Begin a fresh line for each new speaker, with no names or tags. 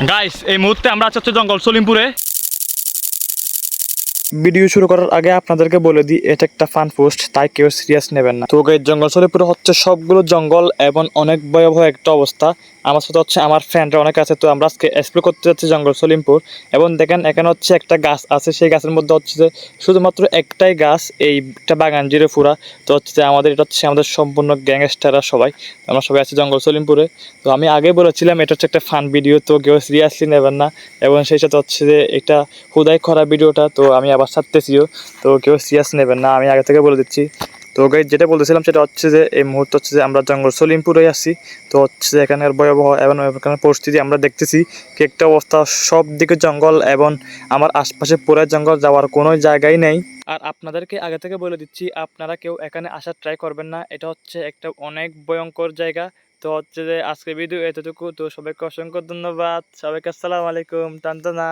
Guys এই মুহূর্তে আমরা আছি হচ্ছে জঙ্গল সলিমপুরে।
ভিডিও শুরু করার আগে আপনাদেরকে বলে দিই, এটা একটা ফান পোস্ট, তাই কেউ সিরিয়াস নেবেন না। তো গাইস, জঙ্গল সলিমপুরে হচ্ছে সবগুলো জঙ্গল এবং অনেক ভয়াবহ একটা অবস্থা। আমার সাথে হচ্ছে আমার ফ্রেন্ডরা অনেক আছে, তো আমরা আজকে এক্সপ্লোর করতে যাচ্ছি জঙ্গল সলিমপুর। এবং দেখেন এখানে হচ্ছে একটা গাছ আছে, সেই গাছের মধ্যে হচ্ছে যে শুধুমাত্র একটাই গাছ, এইটা বাগান জিরে পুরা। তো হচ্ছে যে আমাদের এটা হচ্ছে আমাদের সম্পূর্ণ গ্যাংস্টাররা সবাই, আমরা সবাই আছি জঙ্গল সলিমপুরে। তো আমি আগে বলেছিলাম এটা হচ্ছে একটা ফান ভিডিও, তো কেউ সিরিয়াসলি নেবেন না। এবং সেই সাথে হচ্ছে যে এটা হুদাই করা ভিডিওটা, তো আমি আবার ছাড়তেছিও, তো কেউ সিরিয়াস নেবেন না, আমি আগে থেকে বলে দিচ্ছি। তো গাইস, যেটা বলতেছিলাম সেটা হচ্ছে যে এই মুহূর্তে হচ্ছে যে আমরা জঙ্গল সলিমপুরে আছি। তো হচ্ছে যে এখানের ভয়াবহ এবং এখানের পরিস্থিতি আমরা দেখতেছি কি একটা অবস্থা, সব দিকে জঙ্গল এবং আমার আশপাশে পুরো জঙ্গল, যাওয়ার কোনো জায়গাই নেই। আর আপনাদেরকে আগে থেকে বলে দিচ্ছি, আপনারা কেউ এখানে আসার ট্রাই করবেন না, এটা হচ্ছে একটা অনেক ভয়ঙ্কর জায়গা। তো হচ্ছে যে আজকের ভিডিও এতটুকু, তো সবাইকে অসংখ্য ধন্যবাদ, সবাইকে আসসালামু আলাইকুম, টানটানা।